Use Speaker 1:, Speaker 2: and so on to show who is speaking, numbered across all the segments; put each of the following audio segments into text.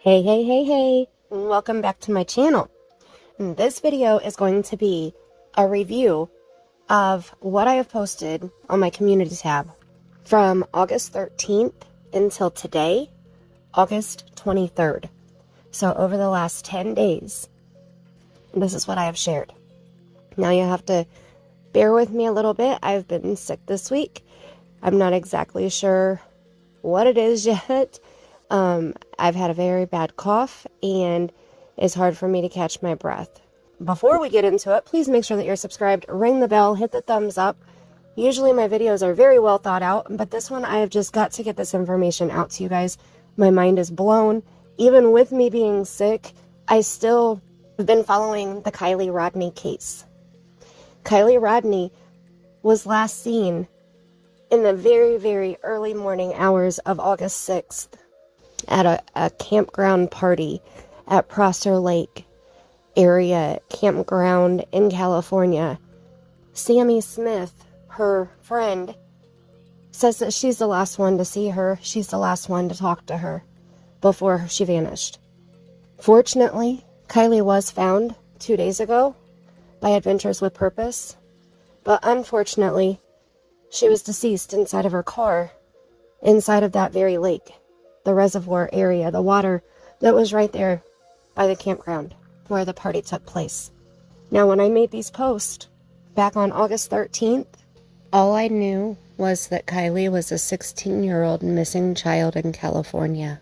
Speaker 1: Hey, welcome back to my channel. And this video is going to be a review of what I have posted on my community tab from August 13th until today, August 23rd. So over the last 10 days, this is what I have shared. Now you have to bear with me a little bit. I've been sick this week. I'm not exactly sure what it is yet. I've had a very bad cough and it's hard for me to catch my breath. Before we get into it, please make sure that you're subscribed, ring the bell, hit the thumbs up. Usually my videos are very well thought out, but this one I have just got to get this information out to you guys. My mind is blown. Even with me being sick, I still have been following the Kiely Rodni case. Kiely Rodni was last seen in the very, very early morning hours of August 6th. At a campground party at Prosser Lake area campground in California. Sami Smith, her friend, says that she's the last one to see her. She's the last one to talk to her before she vanished. Fortunately, Kiely was found 2 days ago by Adventures with Purpose, but unfortunately, she was deceased inside of her car, inside of that very lake. The reservoir area, the water that was right there by the campground where the party took place. Now, when I made these posts back on August 13th, all I knew was that Kiely was a 16-year-old missing child in California.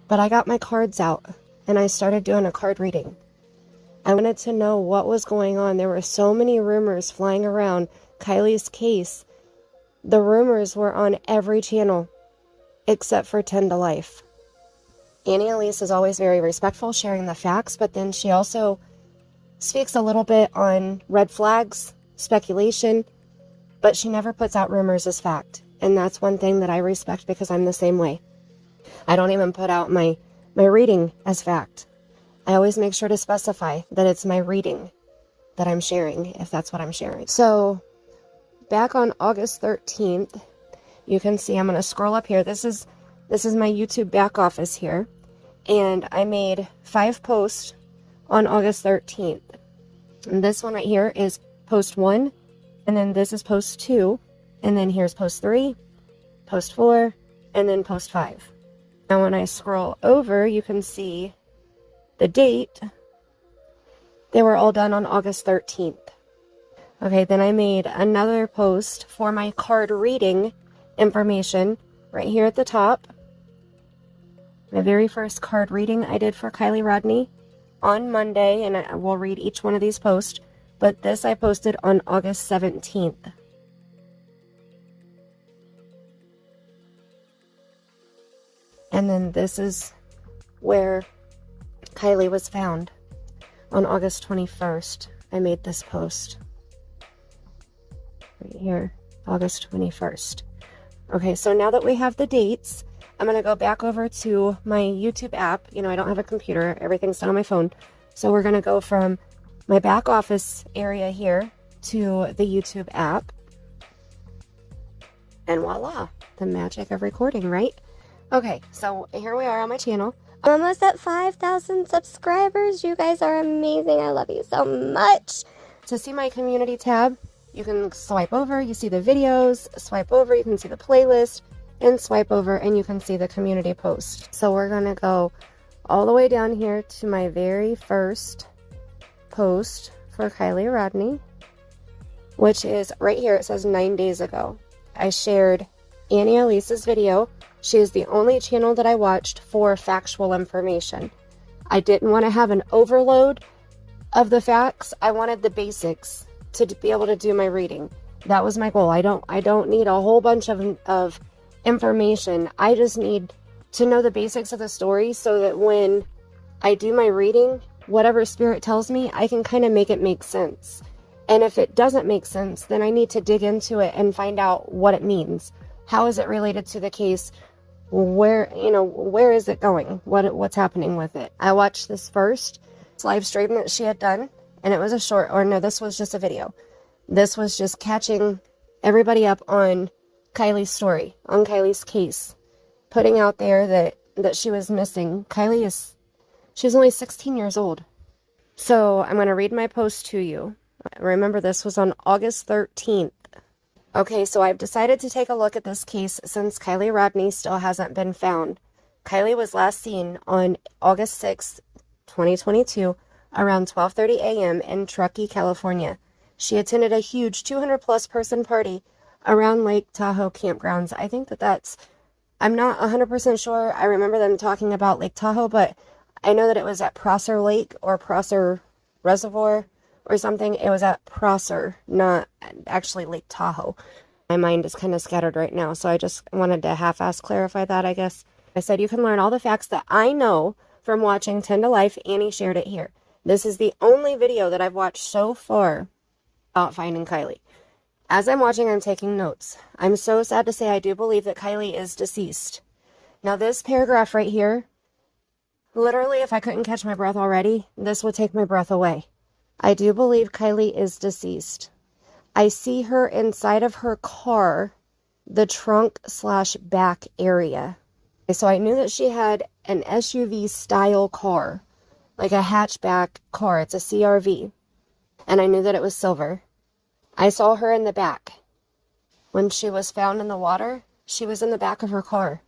Speaker 1: But I got my cards out and I started doing a card reading. I wanted to know what was going on. There were so many rumors flying around Kiely's case. The rumors were on every channel except for 10 to Life. Annie Elise is always very respectful, sharing the facts, but then she also speaks a little bit on red flags, speculation, but she never puts out rumors as fact. And that's one thing that I respect because I'm the same way. I don't even put out my reading as fact. I always make sure to specify that it's my reading that I'm sharing, if that's what I'm sharing. So, back on August 13th, you can see, I'm going to scroll up here. This is my YouTube back office here. And I made 5 posts on August 13th. And this one right here is post 1. And then this is post 2. And then here's post 3, post 4, and then post 5. Now when I scroll over, you can see the date. They were all done on August 13th. Okay, then I made another post for my card reading information right here at the top. My very first card reading I did for Kiely Rodni on Monday, and I will read each one of these posts, but this I posted on August 17th. And then this is where Kiely was found on August 21st. I made this post right here, August 21st. Okay, so now that we have the dates, I'm going to go back over to my YouTube app. You know, I don't have a computer. Everything's done on my phone. So we're going to go from my back office area here to the YouTube app. And voila, the magic of recording, right? Okay, so here we are on my channel. I'm almost at 5,000 subscribers. You guys are amazing. I love you so much. To see my community tab, you can swipe over, you see the videos, swipe over, you can see the playlist, and swipe over and you can see the community post. So we're going to go all the way down here to my very first post for Kiely Rodni, which is right here. It says 9 days ago. I shared Annie Elise's video. She is the only channel that I watched for factual information. I didn't want to have an overload of the facts. I wanted the basics to be able to do my reading. That was my goal. I don't need a whole bunch of information. I just need to know the basics of the story so that when I do my reading, whatever spirit tells me, I can kind of make it make sense. And if it doesn't make sense, then I need to dig into it and find out what it means. How is it related to the case? Where is it going? What's happening with it? I watched this first live stream that she had done, and it was a short, or no, this was just a video. This was just catching everybody up on Kiely's story, on Kiely's case, putting out there that she was missing. Kiely is She's only 16 years old. So I'm going to read my post to you. Remember, this was on August 13th. Okay, so I've decided to take a look at this case since Kiely Rodni still hasn't been found. Kiely was last seen on August 6th, 2022, around 12:30 a.m. in Truckee, California. She attended a huge 200-plus person party around Lake Tahoe campgrounds. I think that's, I'm not 100% sure. I remember them talking about Lake Tahoe, but I know that it was at Prosser Lake or Prosser Reservoir or something. It was at Prosser, not actually Lake Tahoe. My mind is kind of scattered right now, so I just wanted to half-ass clarify that, I guess. I said you can learn all the facts that I know from watching 10 to Life. Annie shared it here. This is the only video that I've watched so far about finding Kiely. As I'm watching, I'm taking notes. I'm so sad to say I do believe that Kiely is deceased. Now, this paragraph right here, literally, if I couldn't catch my breath already, this would take my breath away. I do believe Kiely is deceased. I see her inside of her car, the trunk/back area. So I knew that she had an SUV style car, like a hatchback car. It's a CRV. And I knew that it was silver. I saw her in the back. When she was found in the water, she was in the back of her car.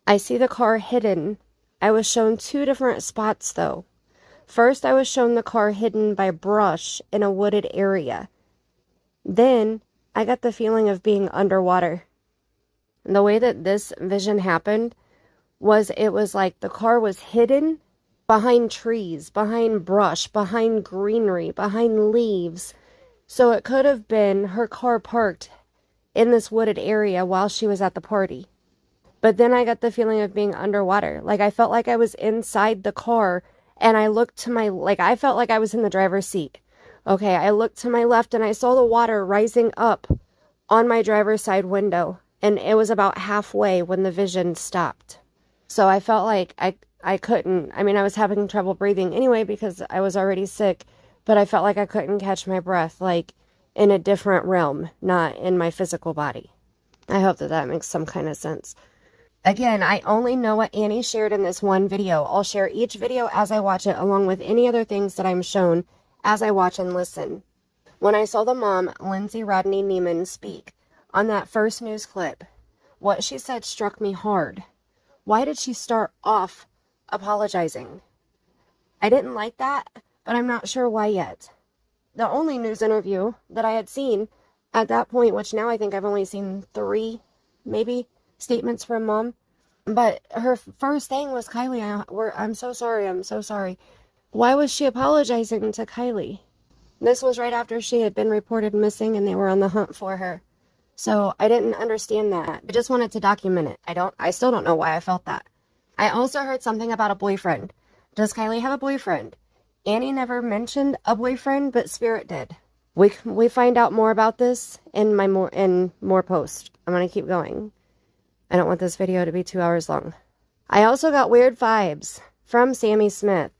Speaker 1: I see the car hidden. I was shown two different spots though. First, I was shown the car hidden by brush in a wooded area. Then, I got the feeling of being underwater. And the way that this vision happened was it was like the car was hidden behind trees, behind brush, behind greenery, behind leaves. So it could have been her car parked in this wooded area while she was at the party. But then I got the feeling of being underwater. Like I felt like I was inside the car and I looked to my, I felt like I was in the driver's seat. Okay, I looked to my left and I saw the water rising up on my driver's side window. And it was about halfway when the vision stopped. So I felt like I couldn't, I mean, I was having trouble breathing anyway because I was already sick, but I felt like I couldn't catch my breath, like in a different realm, not in my physical body. I hope that that makes some kind of sense. Again, I only know what Annie shared in this one video. I'll share each video as I watch it, along with any other things that I'm shown as I watch and listen. When I saw the mom, Lindsay Rodney Neiman, speak on that first news clip, what she said struck me hard. Why did she start off apologizing? I didn't like that, but I'm not sure why yet. The only news interview that I had seen at that point, which now I think I've only seen 3, maybe, statements from mom. But her first thing was, Kiely, I'm so sorry, I'm so sorry. Why was she apologizing to Kiely? This was right after she had been reported missing and they were on the hunt for her. So I didn't understand that. I just wanted to document it. I still don't know why I felt that. I also heard something about a boyfriend. Does Kiely have a boyfriend? Annie never mentioned a boyfriend, but Spirit did. We find out more about this in more posts. I'm going to keep going. I don't want this video to be 2 hours long. I also got weird vibes from Sami Smith.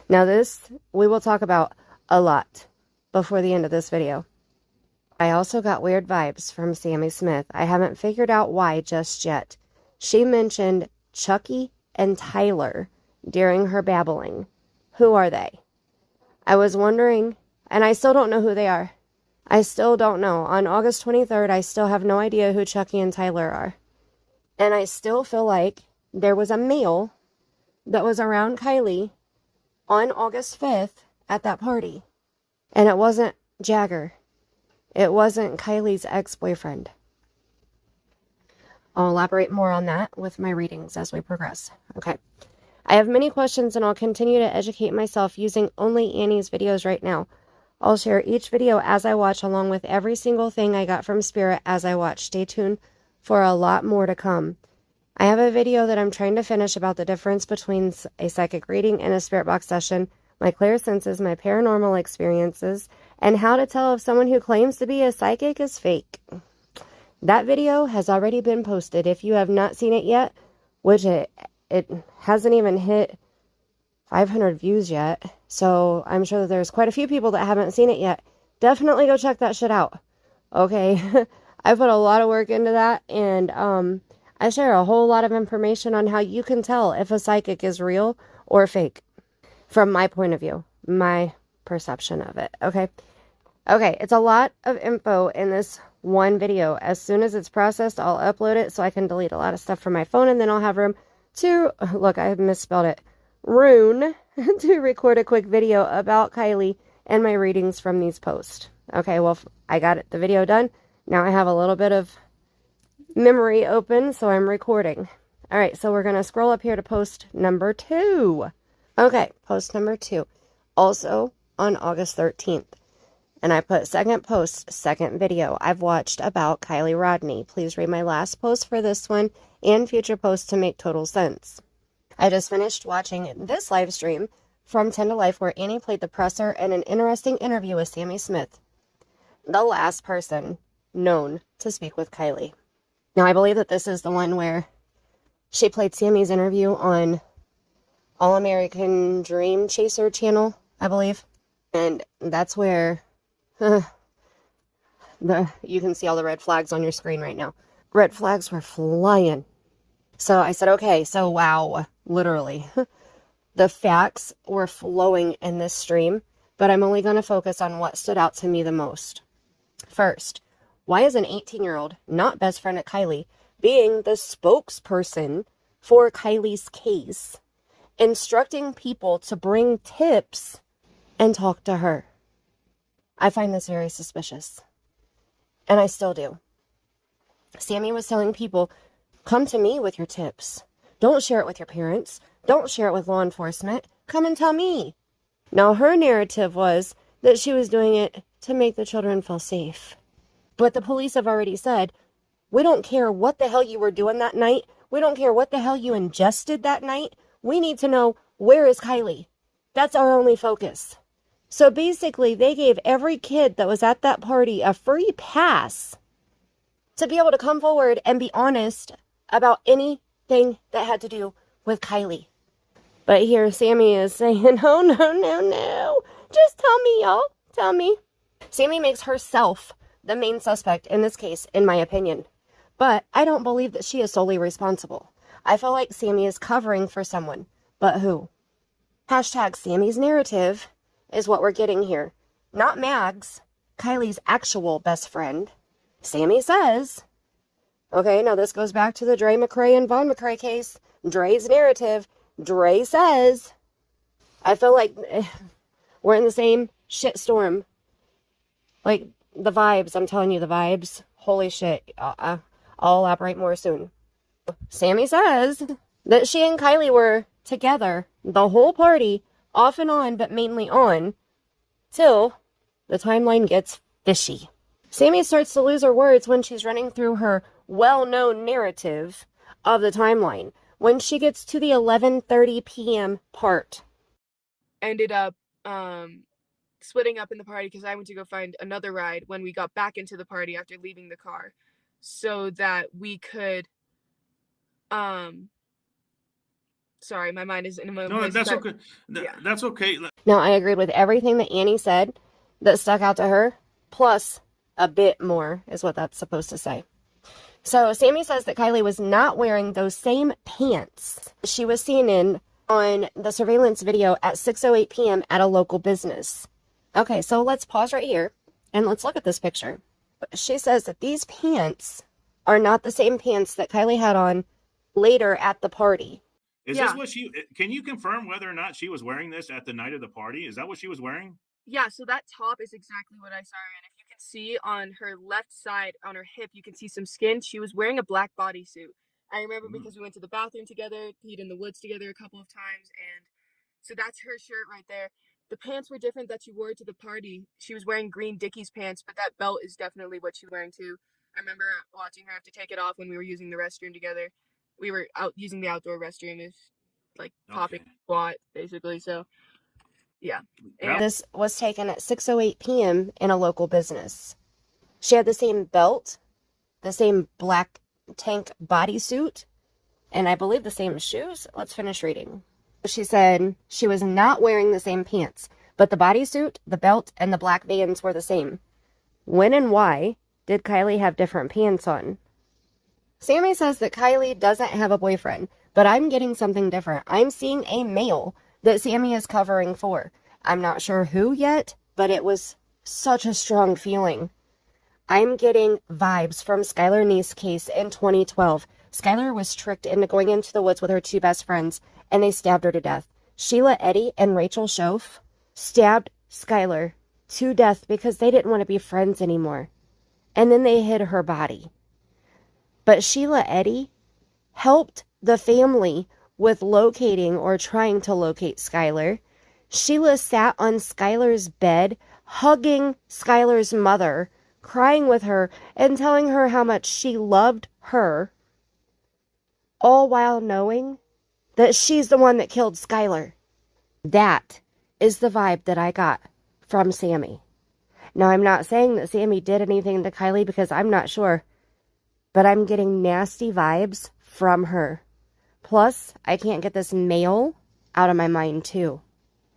Speaker 1: Now this, we will talk about a lot before the end of this video. I also got weird vibes from Sami Smith. I haven't figured out why just yet. She mentioned Chucky and Tyler during her babbling. Who are they? I was wondering, and I still don't know who they are. I still don't know. On August 23rd, I still have no idea who Chucky and Tyler are. And I still feel like there was a male that was around Kiely on August 5th at that party. And it wasn't Jagger. It wasn't Kiely's ex-boyfriend. I'll elaborate more on that with my readings as we progress. Okay. I have many questions and I'll continue to educate myself using only Annie's videos right now. I'll share each video as I watch along with every single thing I got from Spirit as I watch. Stay tuned for a lot more to come. I have a video that I'm trying to finish about the difference between a psychic reading and a spirit box session, my clairsenses, my paranormal experiences, and how to tell if someone who claims to be a psychic is fake. That video has already been posted. If you have not seen it yet, which it hasn't even hit 500 views yet, so I'm sure that there's quite a few people that haven't seen it yet. Definitely go check that shit out. Okay, I put a lot of work into that, and I share a whole lot of information on how you can tell if a psychic is real or fake. from my point of view, my perception of it. Okay. Okay. It's a lot of info in this one video. As soon as it's processed, I'll upload it so I can delete a lot of stuff from my phone, and then I'll have room to, look, I misspelled it, Rune, to record a quick video about Kiely and my readings from these posts. Okay, well, I got the video done. Now I have a little bit of memory open, so I'm recording. All right, so we're going to scroll up here to post number 2. Okay, post number 2. Also on August 13th. And I put second post, second video I've watched about Kiely Rodni. Please read my last post for this one and future posts to make total sense. I just finished watching this live stream from 10 to Life where Annie played the presser in an interesting interview with Sami Smith, the last person known to speak with Kiely. Now, I believe that this is the one where she played Sami's interview on American Dream Chaser channel, I believe. And that's where you can see all the red flags on your screen right now. Red flags were flying. So I said, okay, so wow, literally. The facts were flowing in this stream, but I'm only going to focus on what stood out to me the most. First, why is an 18-year-old, not best friend of Kiely, being the spokesperson for Kiely's case, instructing people to bring tips and talk to her? I find this very suspicious. And I still do. Sami was telling people, come to me with your tips. Don't share it with your parents. Don't share it with law enforcement. Come and tell me. Now, her narrative was that she was doing it to make the children feel safe. But the police have already said, we don't care what the hell you were doing that night. We don't care what the hell you ingested that night. We need to know, where is Kiely? That's our only focus. So basically, they gave every kid that was at that party a free pass to be able to come forward and be honest about anything that had to do with Kiely. But here Sami is saying, oh, no. Just tell me, y'all. Tell me. Sami makes herself the main suspect in this case, in my opinion. But I don't believe that she is solely responsible. I feel like Sami is covering for someone. But who? Hashtag Sami's narrative is what we're getting here. Not Mags, Kiely's actual best friend. Sami says, okay, now this goes back to the Dre McCray and Vaughn McCray case. Dre's narrative. Dre says, I feel like we're in the same shitstorm. Like, the vibes, I'm telling you, the vibes. Holy shit. I'll elaborate more soon. Sami says that she and Kiely were together the whole party, off and on, but mainly on, till the timeline gets fishy. Sami starts to lose her words when she's running through her well-known narrative of the timeline. When she gets to the 11:30 p.m. part.
Speaker 2: Ended up splitting up in the party because I went to go find another ride when we got back into the party after leaving the car, so that we could sorry, my mind is in a moment.
Speaker 3: No, that's okay. That's okay.
Speaker 1: Now, I agreed with everything that Annie said that stuck out to her, plus a bit more is what that's supposed to say. So Sami says that Kiely was not wearing those same pants she was seen in on the surveillance video at 6:08 p.m. at a local business. Okay, so let's pause right here and let's look at this picture. She says that these pants are not the same pants that Kiely had on later at the party.
Speaker 3: Is this what can you confirm whether or not she was wearing this at the night of the party? Is that what she was wearing?
Speaker 2: Yeah, so that top is exactly what I saw her in. If you can see on her left side, on her hip, you can see some skin. She was wearing a black bodysuit. I remember because we went to the bathroom together, peed in the woods together a couple of times, and so that's her shirt right there. The pants were different that she wore to the party. She was wearing green Dickies pants, but that belt is definitely what she was wearing too. I remember watching her have to take it off when we were using the restroom together. We were out using the outdoor restroom, is like popping squat, basically, so yeah. And
Speaker 1: this was taken at 6:08 p.m. in a local business. She had the same belt, the same black tank bodysuit, and I believe the same shoes. Let's finish reading. She said she was not wearing the same pants, but the bodysuit, the belt, and the black Vans were the same. When and why did Kiely have different pants on? Sami says that Kiely doesn't have a boyfriend, but I'm getting something different. I'm seeing a male that Sami is covering for. I'm not sure who yet, but it was such a strong feeling. I'm getting vibes from Skylar Nee's case in 2012. Skylar was tricked into going into the woods with her two best friends, and they stabbed her to death. Shelia, Eddy, and Rachel Schoaf stabbed Skylar to death because they didn't want to be friends anymore. And then they hid her body. But Shelia, Eddy helped the family with locating or trying to locate Skylar. Shelia sat on Skylar's bed, hugging Skylar's mother, crying with her, and telling her how much she loved her, all while knowing that she's the one that killed Skylar. That is the vibe that I got from Sami. Now, I'm not saying that Sami did anything to Kiely because I'm not sure, but I'm getting nasty vibes from her. Plus, I can't get this male out of my mind, too.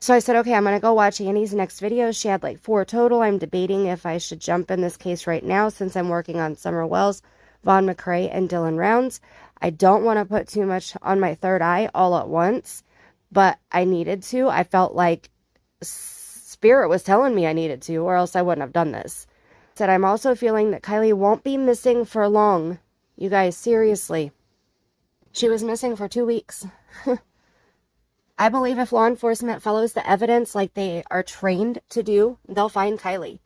Speaker 1: So I said, okay, I'm going to go watch Annie's next video. She had like 4 total. I'm debating if I should jump in this case right now since I'm working on Summer Wells, Vaughn McCrae, and Dylan Rounds. I don't want to put too much on my third eye all at once, but I needed to. I felt like Spirit was telling me I needed to, or else I wouldn't have done this. Said I'm also feeling that Kiely won't be missing for long. You guys, seriously. She was missing for 2 weeks. I believe if law enforcement follows the evidence like they are trained to do, they'll find Kiely.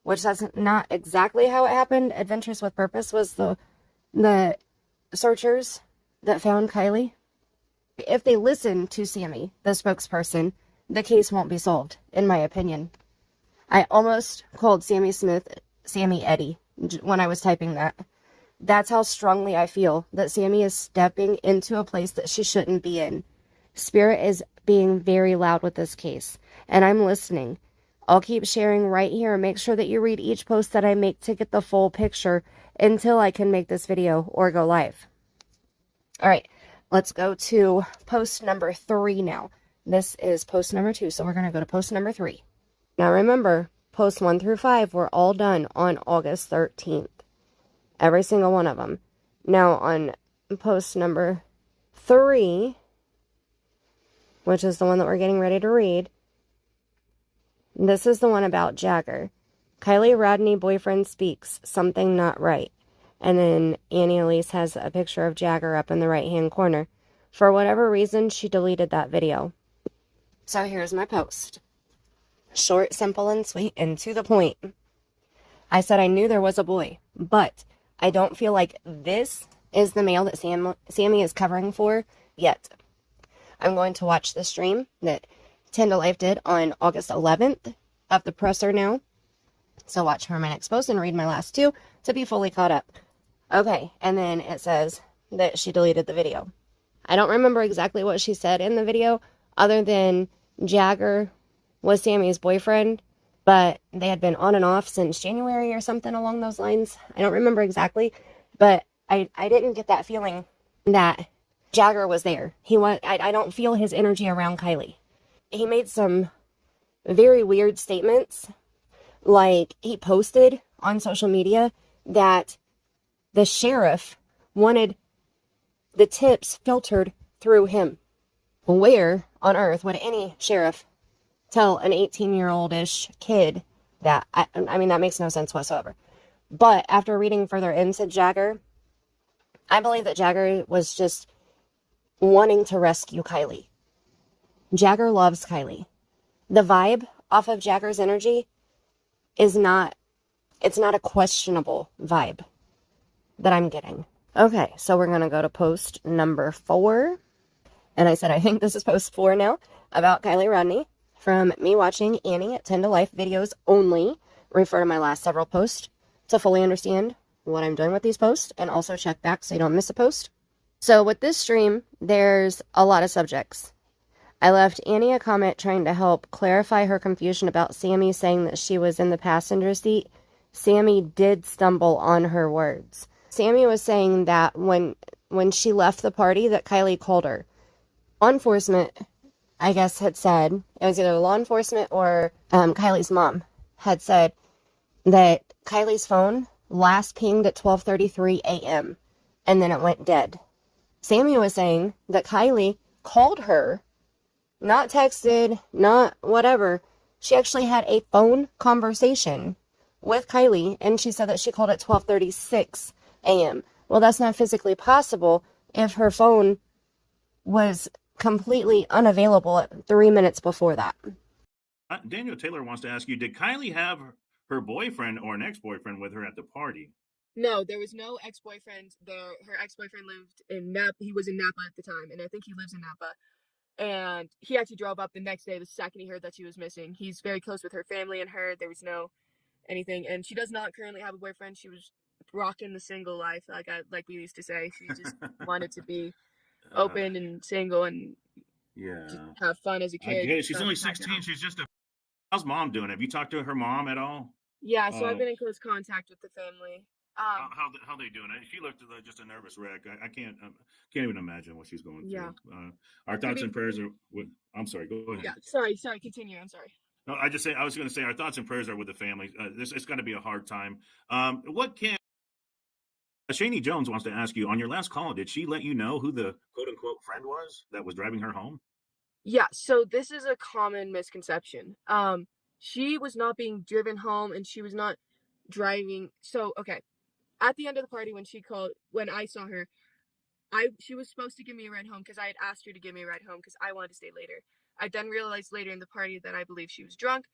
Speaker 1: Which that's not exactly how it happened. Adventures with Purpose was the searchers that found Kiely. If they listen to Sami, the spokesperson, the case won't be solved, in my opinion. I almost called Sami Eddy when I was typing that. That's how strongly I feel that Sami is stepping into a place that she shouldn't be in. Spirit is being very loud with this case, and I'm listening. I'll keep sharing right here. Make sure that you read each post that I make to get the full picture until I can make this video or go live. All right, let's go to post number 3 now. This is post number 2, so we're going to go to post number 3. Now remember, posts 1 through 5 were all done on August 13th. Every single one of them. Now on post number 3, which is the one that we're getting ready to read, this is the one about Jagger. Kiely Rodni boyfriend speaks, something not right. And then Annie Elise has a picture of Jagger up in the right-hand corner. For whatever reason, she deleted that video. So here's my post. Short, simple, and sweet, and to the point. I said I knew there was a boy, but I don't feel like this is the male that Sami is covering for yet. I'm going to watch the stream that 10 to Life did on August 11th of the presser now. So watch for my next post and read my last 2 to be fully caught up. Okay, and then it says that she deleted the video. I don't remember exactly what she said in the video, other than Jagger was Sami's boyfriend, but they had been on and off since January or something along those lines. I don't remember exactly, but I didn't get that feeling that Jagger was there. I don't feel his energy around Kiely. He made some very weird statements. Like, he posted on social media that the sheriff wanted the tips filtered through him. Where on earth would any sheriff tell an 18-year-old-ish kid that? I mean, that makes no sense whatsoever. But after reading further into Jagger, I believe that Jagger was just wanting to rescue Kiely. Jagger loves Kiely. The vibe off of Jagger's energy is not, it's not a questionable vibe that I'm getting. Okay, so we're going to go to post number 4. And I said, I think this is post 4 now, about Kiely Rodni. From me watching Annie at 10 to Life videos only. Refer to my last several posts to fully understand what I'm doing with these posts, and also check back so you don't miss a post. So with this stream, there's a lot of subjects. I left Annie a comment trying to help clarify her confusion about Sami saying that she was in the passenger seat. Sami did stumble on her words. Sami was saying that when she left the party that Kiely called her. Law enforcement, I guess, had said, it was either law enforcement or Kiely's mom had said that Kiely's phone last pinged at 12:33 a.m. and then it went dead. Sami was saying that Kiely called her not texted, not whatever. She actually had a phone conversation with Kiely, and she said that she called at 12:36 a.m. Well, that's not physically possible if her phone was completely unavailable at 3 minutes before that.
Speaker 3: Daniel Taylor wants to ask you, did Kiely have her boyfriend or an ex-boyfriend with her at the party?
Speaker 2: No, there was no ex-boyfriend there. Her ex-boyfriend lived in Napa. He was in Napa at the time, and I think he lives in Napa. And he actually drove up the next day the second he heard that she was missing. He's very close with her family and her. There was no anything. And she does not currently have a boyfriend. She was rocking the single life, like we used to say. She just wanted to be open and single and just have fun as a kid.
Speaker 3: I get it. She's only 16. She's just a... How's mom doing? Have you talked to her mom at all?
Speaker 2: Yeah, so I've been in close contact with the family.
Speaker 3: How they doing? She looked like just a nervous wreck. I can't even imagine what she's going through.
Speaker 2: Yeah.
Speaker 3: Our thoughts and prayers are with... I'm sorry. Go ahead.
Speaker 2: Yeah. Sorry. Continue. I'm sorry.
Speaker 3: No, I was going to say our thoughts and prayers are with the family. It's going to be a hard time. What can... Shani Jones wants to ask you, on your last call, did she let you know who the quote-unquote friend was that was driving her home?
Speaker 2: Yeah, so this is a common misconception. She was not being driven home, and she was not driving. So, okay, at the end of the party when I saw her, she was supposed to give me a ride home because I had asked her to give me a ride home because I wanted to stay later. I then realized later in the party that I believe she was drunk.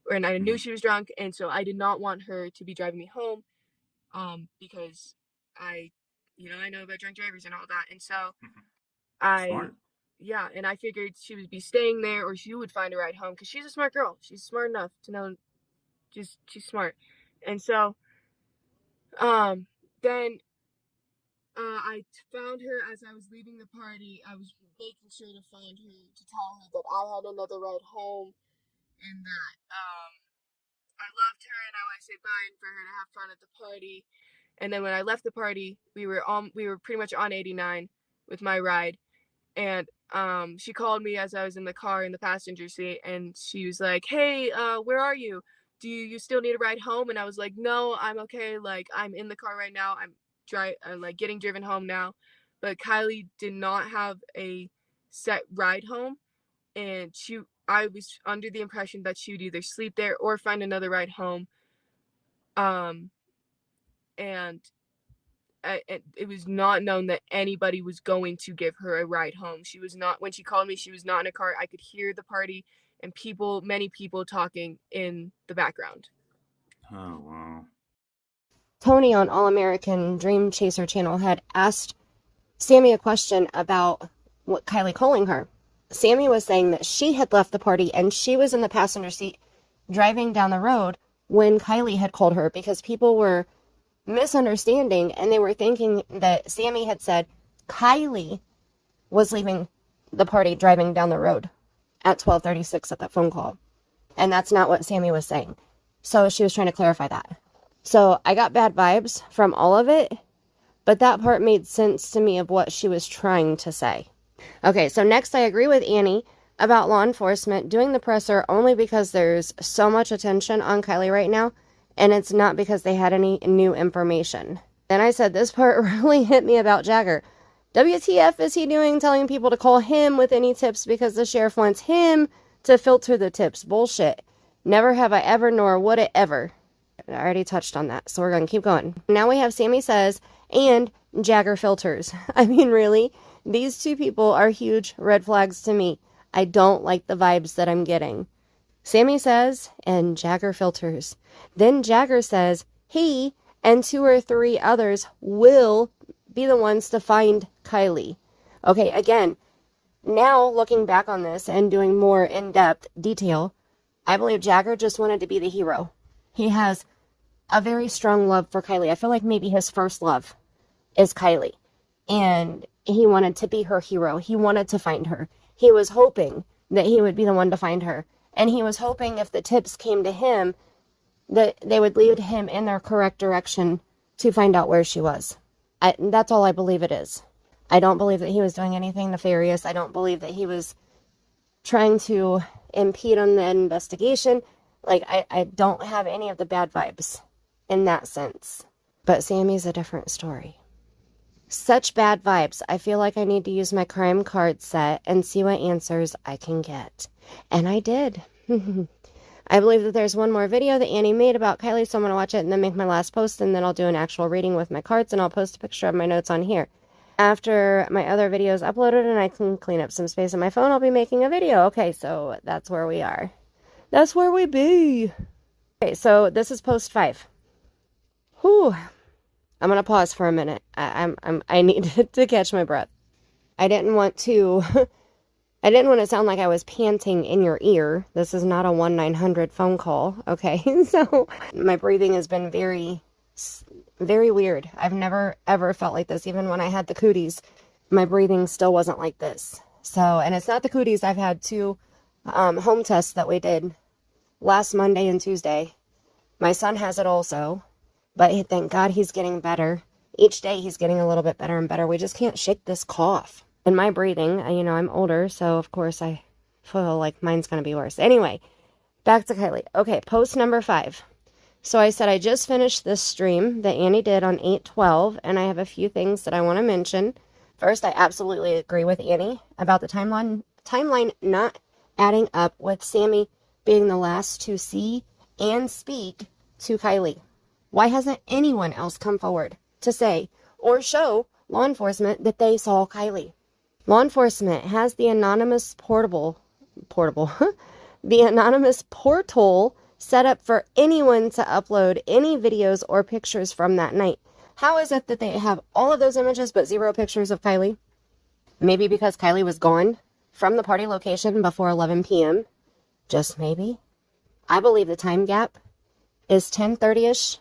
Speaker 2: And I knew she was drunk, and so I did not want her to be driving me home, because I know about drunk drivers and all that, and so
Speaker 3: Smart.
Speaker 2: yeah, and I figured she would be staying there, or she would find a ride home, because she's a smart girl. She's smart enough to know, she's smart, and so, then, I found her as I was leaving the party. I was making sure to find her to tell her that I had another ride home, and that, I loved her and I wanted to say bye and for her to have fun at the party. And then when I left the party, we were pretty much on 89 with my ride. And she called me as I was in the car in the passenger seat, and she was like, "Hey, where are you? Do you still need a ride home?" And I was like, "No, I'm okay. Like, I'm in the car right now. I'm like getting driven home now." But Kiely did not have a set ride home, and I was under the impression that she would either sleep there or find another ride home. And it was not known that anybody was going to give her a ride home. She was not, when she called me, she was not in a car. I could hear the party and many people talking in the background.
Speaker 3: Oh, wow.
Speaker 1: Tony on American Dream Chaser channel had asked Sami a question about what Kiely calling her. Sami was saying that she had left the party and she was in the passenger seat driving down the road when Kiely had called her, because people were misunderstanding and they were thinking that Sami had said Kiely was leaving the party driving down the road at 12:36 at that phone call. And that's not what Sami was saying. So she was trying to clarify that. So I got bad vibes from all of it, but that part made sense to me of what she was trying to say. Okay, so next I agree with Annie about law enforcement doing the presser only because there's so much attention on Kiely right now, and it's not because they had any new information. Then I said this part really hit me about Jagger. WTF is he doing telling people to call him with any tips because the sheriff wants him to filter the tips? Bullshit. Never have I ever, nor would it ever. I already touched on that, so we're going to keep going. Now we have Sami says, and Jagger filters. I mean, really? These two people are huge red flags to me. I don't like the vibes that I'm getting. Sami says, and Jagger filters. Then Jagger says, he and 2 or 3 others will be the ones to find Kiely. Okay, again, now looking back on this and doing more in-depth detail, I believe Jagger just wanted to be the hero. He has a very strong love for Kiely. I feel like maybe his first love is Kiely. And he wanted to be her hero. He wanted to find her. He was hoping that he would be the one to find her. And he was hoping if the tips came to him, that they would lead him in their correct direction to find out where she was. That's all I believe it is. I don't believe that he was doing anything nefarious. I don't believe that he was trying to impede on the investigation. Like, I don't have any of the bad vibes in that sense. But Sami's a different story. Such bad vibes. I feel like I need to use my crime card set and see what answers I can get. And I did. I believe that there's one more video that Annie made about Kiely, so I'm going to watch it and then make my last post, and then I'll do an actual reading with my cards, and I'll post a picture of my notes on here. After my other video is uploaded and I can clean up some space on my phone, I'll be making a video. Okay, so that's where we are. That's where we be. Okay, so this is post 5. Whew. I'm going to pause for a minute. I need to catch my breath. I didn't want to sound like I was panting in your ear. This is not a 1-900 phone call, okay? So my breathing has been very, very weird. I've never, ever felt like this. Even when I had the cooties, my breathing still wasn't like this. So, and it's not the cooties. I've had 2 home tests that we did last Monday and Tuesday. My son has it also, but thank God he's getting better. Each day he's getting a little bit better and better. We just can't shake this cough. And my breathing, you know, I'm older, so of course I feel like mine's going to be worse. Anyway, back to Kiely. Okay, post number 5. So I said I just finished this stream that Annie did on 8/12, and I have a few things that I want to mention. First, I absolutely agree with Annie about the timeline not adding up with Sami being the last to see and speak to Kiely. Why hasn't anyone else come forward to say or show law enforcement that they saw Kiely? Law enforcement has the anonymous the anonymous portal set up for anyone to upload any videos or pictures from that night. How is it that they have all of those images but 0 pictures of Kiely? Maybe because Kiely was gone from the party location before 11 p.m. Just maybe. I believe the time gap is 10:30ish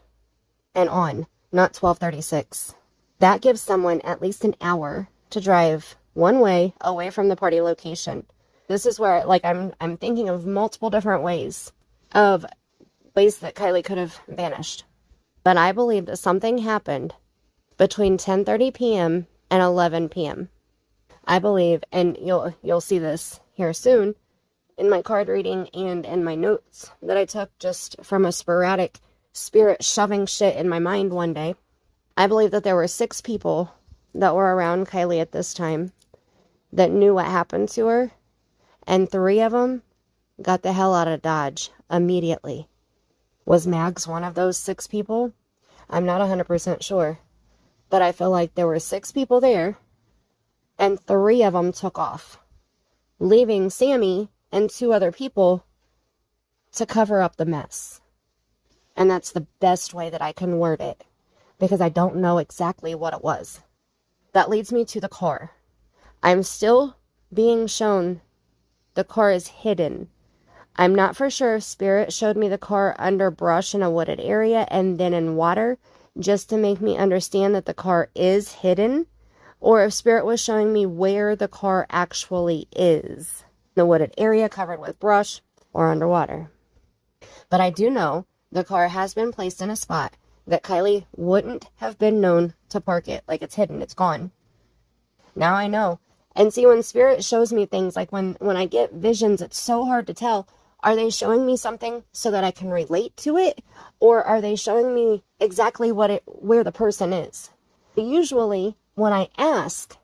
Speaker 1: and on, not 12:36. That gives someone at least an hour to drive one way away from the party location. This is where, like, I'm thinking of multiple different ways that Kiely could have vanished. But I believe that something happened between 10:30 p.m. and 11 p.m. I believe, and you'll see this here soon in my card reading and in my notes that I took just from a sporadic spirit shoving shit in my mind one day. I believe that there were 6 people that were around Kiely at this time that knew what happened to her, and 3 of them got the hell out of Dodge immediately. Was Mags one of those 6 people? I'm not 100% sure, but I feel like there were 6 people there, and 3 of them took off, leaving Sami and 2 other people to cover up the mess. And that's the best way that I can word it, because I don't know exactly what it was. That leads me to the car. I'm still being shown the car is hidden. I'm not for sure if Spirit showed me the car under brush in a wooded area and then in water, just to make me understand that the car is hidden, or if Spirit was showing me where the car actually is. The wooded area covered with brush or underwater. But I do know the car has been placed in a spot that Kiely wouldn't have been known to park it. Like, it's hidden, it's gone. Now I know. And see, when Spirit shows me things, like when I get visions, it's so hard to tell. Are they showing me something so that I can relate to it? Or are they showing me exactly where the person is? Usually, when I ask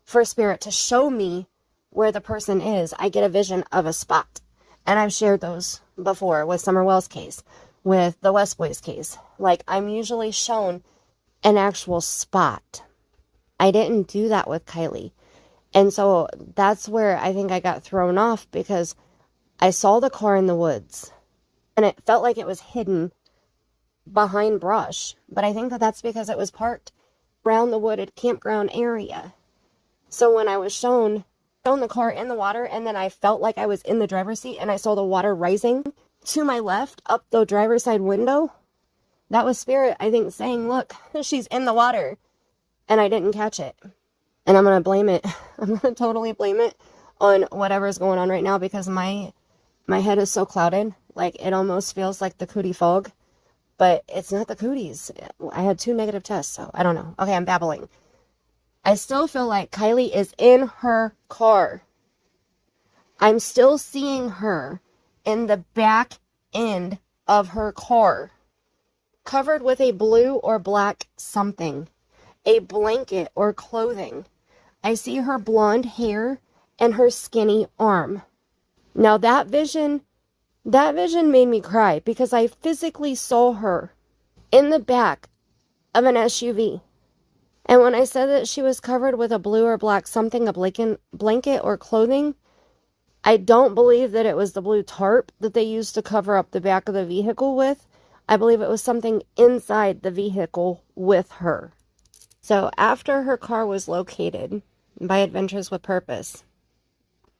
Speaker 1: for Spirit to show me where the person is, I get a vision of a spot. And I've shared those before with Summer Wells' case, with the West Boys case. Like, I'm usually shown an actual spot. I didn't do that with Kiely. And so that's where I think I got thrown off, because I saw the car in the woods and it felt like it was hidden behind brush. But I think that that's because it was parked around the wooded campground area. So when I was shown the car in the water, and then I felt like I was in the driver's seat and I saw the water rising to my left up the driver's side window, that was Spirit, I think, saying, look, she's in the water. And I didn't catch it. And I'm going to blame it. I'm going to totally blame it on whatever's going on right now, because my head is so clouded. Like, it almost feels like the cootie fog. But it's not the cooties. I had 2 negative tests, so I don't know. Okay, I'm babbling. I still feel like Kiely is in her car. I'm still seeing her in the back end of her car, covered with a blue or black something, a blanket or clothing. I see her blonde hair and her skinny arm. Now that vision made me cry because I physically saw her in the back of an SUV. And when I said that she was covered with a blue or black something, a blanket or clothing, I don't believe that it was the blue tarp that they used to cover up the back of the vehicle with. I believe it was something inside the vehicle with her. So after her car was located by Adventures with Purpose,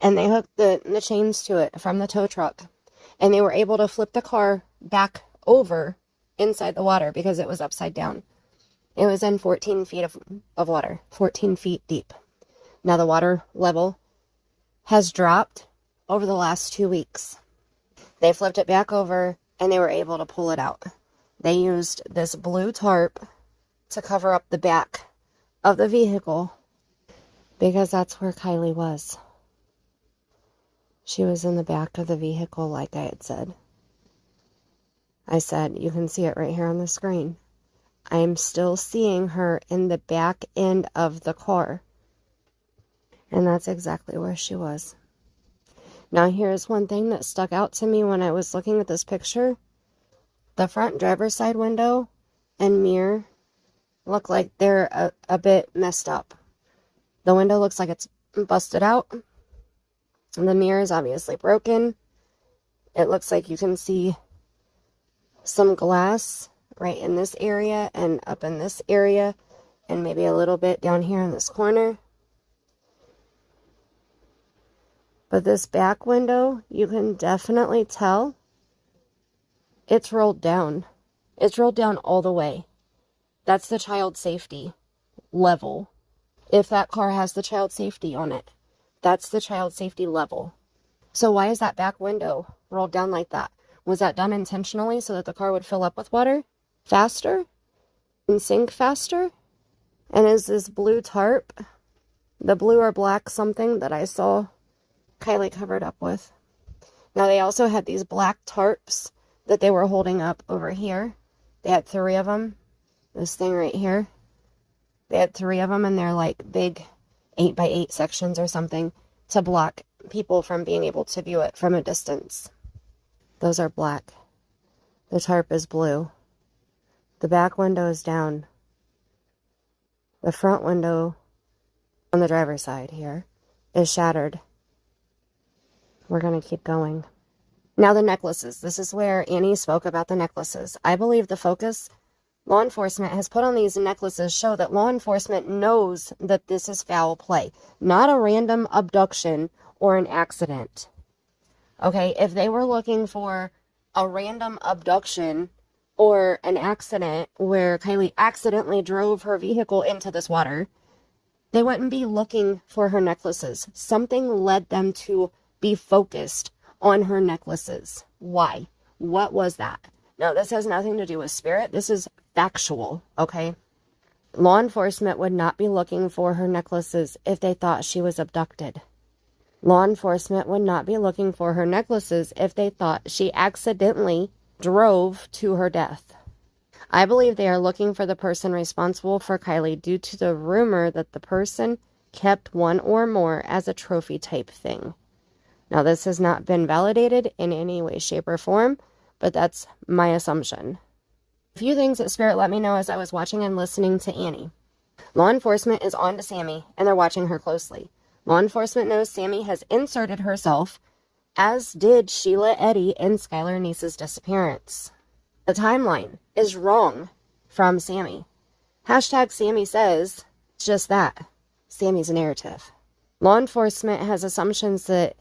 Speaker 1: and they hooked the chains to it from the tow truck, and they were able to flip the car back over inside the water because it was upside down. It was in 14 feet of water, 14 feet deep. Now the water level has dropped over the last 2 weeks. They flipped it back over and they were able to pull it out. They used this blue tarp to cover up the back of the vehicle because that's where Kiely was. She was in the back of the vehicle, like I had said. I said, you can see it right here on the screen. I am still seeing her in the back end of the car. And that's exactly where she was. Now here's one thing that stuck out to me when I was looking at this picture. The front driver's side window and mirror look like they're a bit messed up. The window looks like it's busted out. And the mirror is obviously broken. It looks like you can see some glass right in this area and up in this area and maybe a little bit down here in this corner. But this back window, you can definitely tell it's rolled down. It's rolled down all the way. That's the child safety level. If that car has the child safety on it, that's the child safety level. So why is that back window rolled down like that? Was that done intentionally so that the car would fill up with water faster and sink faster? And is this blue tarp, the blue or black something that I saw Kiely covered up with? Now they also had these black tarps that they were holding up over here. They had 3 of them. This thing right here. They had 3 of them, and they're like big 8x8 sections or something to block people from being able to view it from a distance. Those are black. The tarp is blue. The back window is down. The front window on the driver's side here is shattered. We're going to keep going. Now the necklaces. This is where Annie spoke about the necklaces. I believe the focus law enforcement has put on these necklaces show that law enforcement knows that this is foul play, not a random abduction or an accident. Okay, if they were looking for a random abduction or an accident where Kiely accidentally drove her vehicle into this water, they wouldn't be looking for her necklaces. Something led them to be focused on her necklaces. Why? What was that? No, this has nothing to do with spirit. This is factual, okay? Law enforcement would not be looking for her necklaces if they thought she was abducted. Law enforcement would not be looking for her necklaces if they thought she accidentally drove to her death. I believe they are looking for the person responsible for Kiely due to the rumor that the person kept one or more as a trophy type thing. Now, this has not been validated in any way, shape, or form, but that's my assumption. A few things that Spirit let me know as I was watching and listening to Annie. Law enforcement is on to Sami, and they're watching her closely. Law enforcement knows Sami has inserted herself, as did Shelia, Eddy, and Skylar Niece's disappearance. The timeline is wrong from Sami. Hashtag Sami says just that. Sami's narrative. Law enforcement has assumptions that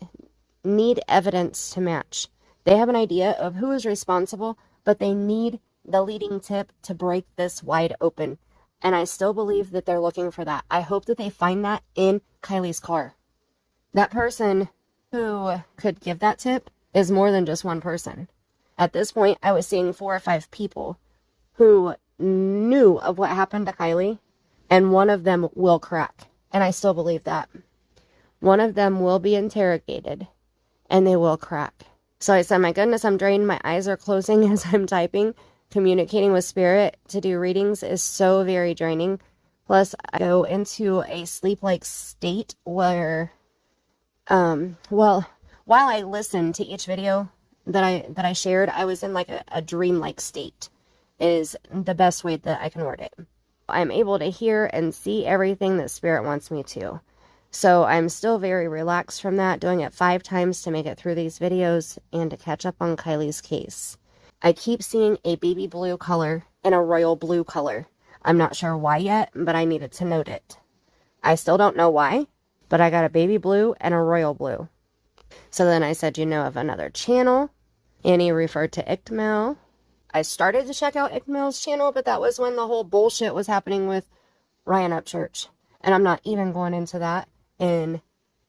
Speaker 1: need evidence to match. They have an idea of who is responsible, but they need the leading tip to break this wide open. And I still believe that they're looking for that. I hope that they find that in Kiely's car. That person who could give that tip is more than just one person. At this point, I was seeing 4 or 5 people who knew of what happened to Kiely, and one of them will crack. And I still believe that. One of them will be interrogated, and they will crack. So I said, my goodness, I'm drained. My eyes are closing as I'm typing. Communicating with spirit to do readings is so very draining. Plus, I go into a sleep-like state where, well, while I listened to each video that I shared, I was in like a dream-like state is the best way that I can word it. I'm able to hear and see everything that spirit wants me to. So I'm still very relaxed from that, doing it 5 times to make it through these videos and to catch up on Kiely's case. I keep seeing a baby blue color and a royal blue color. I'm not sure why yet, but I needed to note it. I still don't know why, but I got a baby blue and a royal blue. So then I said, you know of another channel? And he referred to Ickmail. I started to check out Ickmail's channel, but that was when the whole bullshit was happening with Ryan Upchurch. And I'm not even going into that in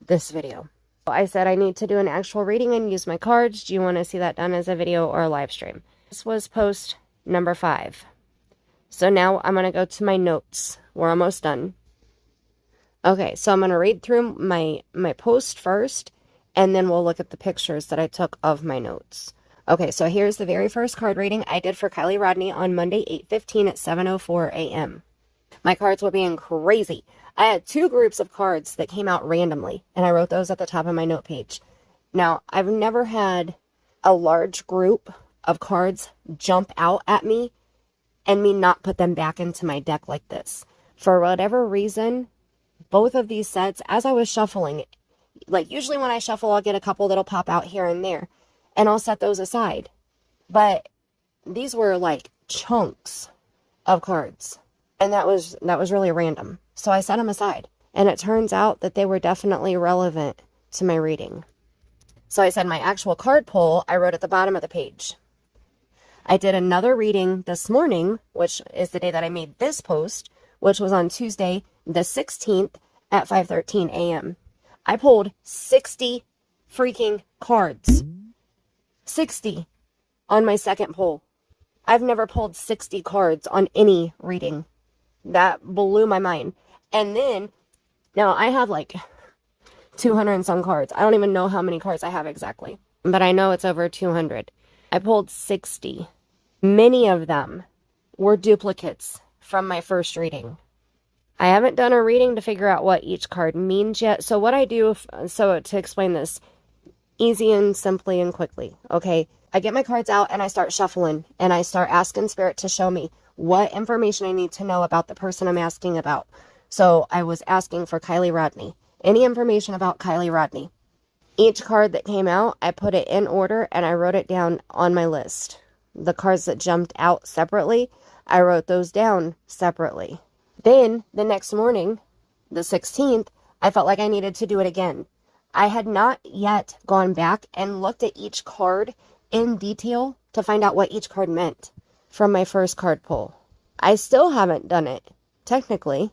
Speaker 1: this video. I said I need to do an actual reading and use my cards. Do you want to see that done as a video or a live stream? This was post number 5. So now I'm going to go to my notes. We're almost done. Okay, so I'm going to read through my post first, and then we'll look at the pictures that I took of my notes. Okay, so here's the very first card reading I did for Kiely Rodni on Monday, 8/15 at 7:04 a.m. My cards were being crazy. I had 2 groups of cards that came out randomly, and I wrote those at the top of my note page. Now, I've never had a large group of cards jump out at me and me not put them back into my deck like this. For whatever reason, both of these sets, as I was shuffling, like usually when I shuffle, I'll get a couple that'll pop out here and there, and I'll set those aside. But these were like chunks of cards, and that was really random. So I set them aside, and it turns out that they were definitely relevant to my reading. So I said my actual card pull, I wrote at the bottom of the page. I did another reading this morning, which is the day that I made this post, which was on Tuesday, the 16th at 5:13 a.m. I pulled 60 freaking cards. 60 on my second pull. I've never pulled 60 cards on any reading. That blew my mind. And then, now I have like 200 and some cards. I don't even know how many cards I have exactly, but I know it's over 200. I pulled 60. Many of them were duplicates from my first reading. I haven't done a reading to figure out what each card means yet. So what I do, so to explain this easy and simply and quickly, okay, I get my cards out and I start shuffling and I start asking spirit to show me what information I need to know about the person I'm asking about. So I was asking for Kiely Rodni. Any information about Kiely Rodni. Each card that came out, I put it in order and I wrote it down on my list. The cards that jumped out separately, I wrote those down separately. Then, the next morning, the 16th, I felt like I needed to do it again. I had not yet gone back and looked at each card in detail to find out what each card meant from my first card pull. I still haven't done it, technically,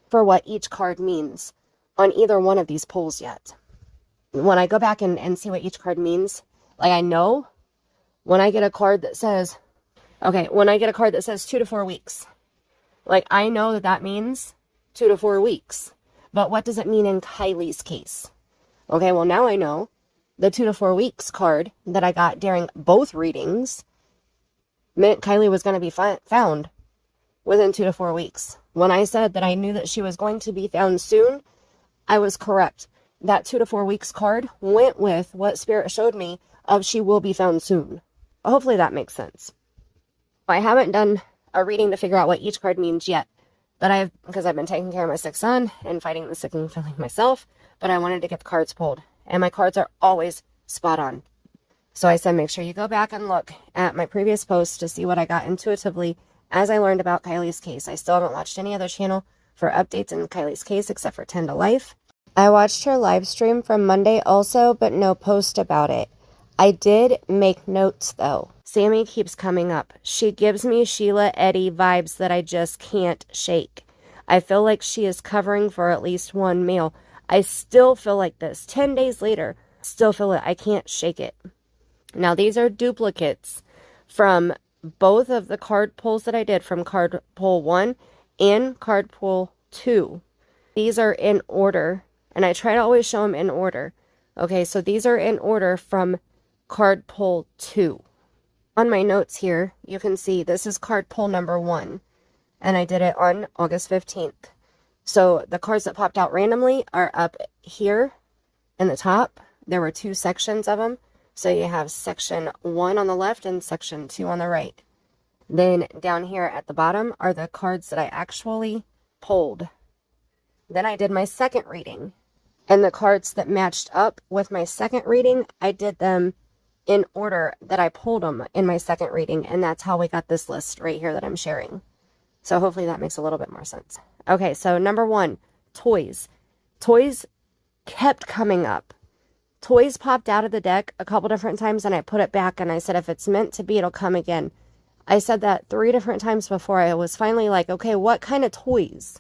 Speaker 1: for what each card means on either one of these pulls yet. When I go back and see what each card means, like I know when I get a card that says, when I get a card that says 2 to 4 weeks, like I know that means 2 to 4 weeks. But what does it mean in Kiely's case? Okay, well now I know the 2 to 4 weeks card that I got during both readings meant Kiely was going to be found within 2 to 4 weeks. When I said that I knew that she was going to be found soon, I was correct. That 2 to 4 weeks card went with what Spirit showed me of she will be found soon. Hopefully that makes sense. I haven't done a reading to figure out what each card means yet, but because I've been taking care of my sick son and fighting the sick and feeling myself, but I wanted to get the cards pulled, and my cards are always spot on. So I said, make sure you go back and look at my previous posts to see what I got intuitively as I learned about Kiely's case. I still haven't watched any other channel for updates in Kiely's case except for 10 to Life. I watched her live stream from Monday also, but no post about it. I did make notes though. Sami keeps coming up. She gives me Shelia Eddy vibes that I just can't shake. I feel like she is covering for at least one male. I still feel like this. 10 days later, still feel it. I can't shake it. Now these are duplicates from both of the card pulls that I did, from card pull 1 and card pull 2. These are in order, and I try to always show them in order. Okay, so these are in order from card pull 2. On my notes here, you can see this is card pull number 1, and I did it on August 15th. So the cards that popped out randomly are up here in the top. There were 2 sections of them. So you have section 1 on the left and section 2 on the right. Then down here at the bottom are the cards that I actually pulled. Then I did my second reading. And the cards that matched up with my second reading, I did them in order that I pulled them in my second reading. And that's how we got this list right here that I'm sharing. So hopefully that makes a little bit more sense. Okay, so number 1, toys. Toys kept coming up. Toys popped out of the deck a couple different times, and I put it back, and I said, if it's meant to be, it'll come again. I said that 3 different times before I was finally like, okay, what kind of toys?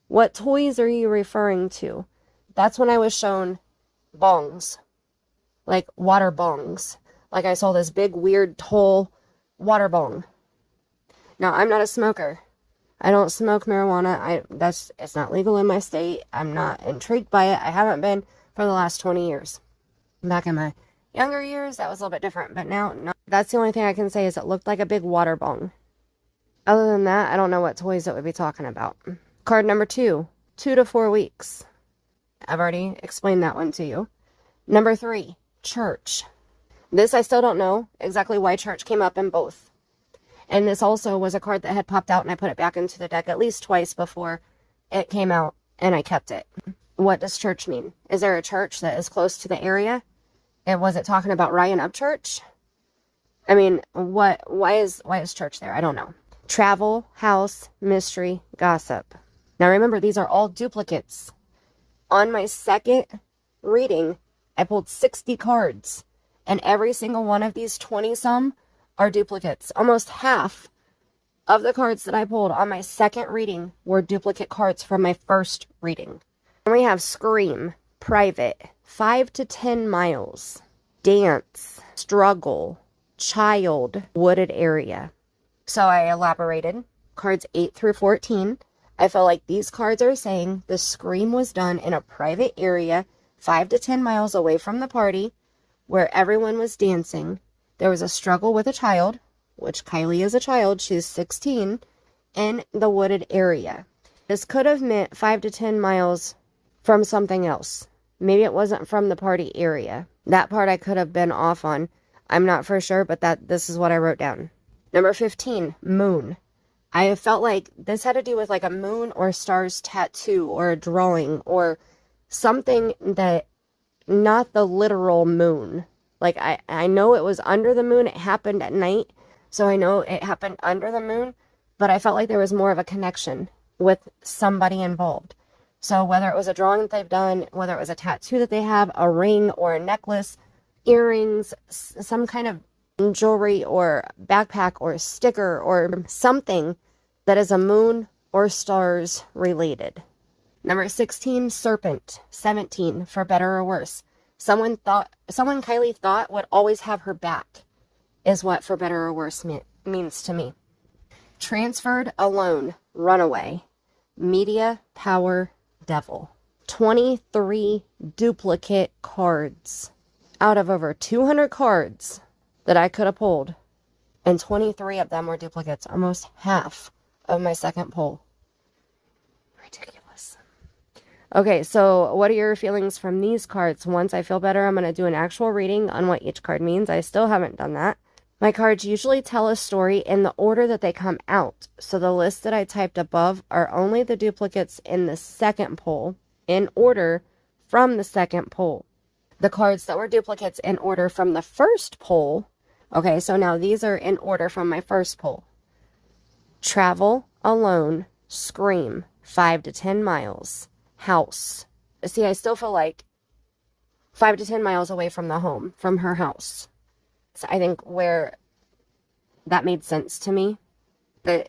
Speaker 1: What toys are you referring to? That's when I was shown bongs, like water bongs. Like I saw this big, weird, tall water bong. Now, I'm not a smoker. I don't smoke marijuana. It's not legal in my state. I'm not intrigued by it. I haven't been for the last 20 years. Back in my younger years, that was a little bit different. But now, no. That's the only thing I can say is it looked like a big water bong. Other than that, I don't know what toys it would be talking about. Card number 2, 2 to 4 weeks. I've already explained that one to you. Number 3, church. This I still don't know exactly why church came up in both. And this also was a card that had popped out, and I put it back into the deck at least twice before it came out, and I kept it. What does church mean? Is there a church that is close to the area? And was it talking about Ryan Upchurch? I mean, why is church there? I don't know. Travel, house, mystery, gossip. Now remember, these are all duplicates. On my second reading, I pulled 60 cards, and every single one of these 20-some are duplicates. Almost half of the cards that I pulled on my second reading were duplicate cards from my first reading. And we have scream, private, 5 to 10 miles, dance, struggle, child, wooded area. So I elaborated cards 8 through 14. I feel like these cards are saying the scream was done in a private area 5 to 10 miles away from the party where everyone was dancing. There was a struggle with a child, which Kiely is a child, she's 16, in the wooded area. This could have meant 5 to 10 miles from something else. Maybe it wasn't from the party area. That part I could have been off on. I'm not for sure, but this is what I wrote down. Number 15, moon. I felt like this had to do with like a moon or stars tattoo or a drawing or something that, not the literal moon. Like I know it was under the moon. It happened at night. So I know it happened under the moon, but I felt like there was more of a connection with somebody involved. So whether it was a drawing that they've done, whether it was a tattoo that they have, a ring or a necklace, earrings, some kind of jewelry or backpack or sticker or something that is a moon or stars related. Number 16, serpent. 17, for better or worse. Someone Kiely thought would always have her back is what for better or worse means to me. Transferred, alone, runaway, media, power, devil. 23 duplicate cards out of over 200 cards that I could have pulled, and 23 of them were duplicates, almost half of my second pull. Ridiculous. Okay, so what are your feelings from these cards? Once I feel better, I'm going to do an actual reading on what each card means. I still haven't done that. My cards usually tell a story in the order that they come out. So the list that I typed above are only the duplicates in the second pull, in order from the second pull. The cards that were duplicates in order from the first pull. Okay, so now these are in order from my first pull. Travel, alone, scream, 5 to 10 miles, house. See, I still feel like 5 to 10 miles away from the home, from her house. So I think where that made sense to me, that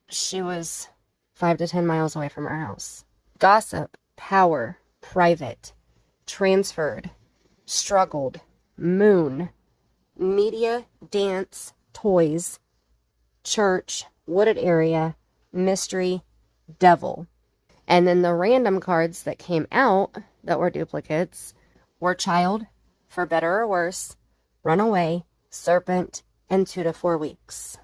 Speaker 1: she was 5 to 10 miles away from her house. Gossip, power, private, transferred, struggled, moon, media, dance, toys, church, wooded area, mystery, devil. And then the random cards that came out that were duplicates were child, for better or worse, runaway, serpent, and 2 to 4 weeks.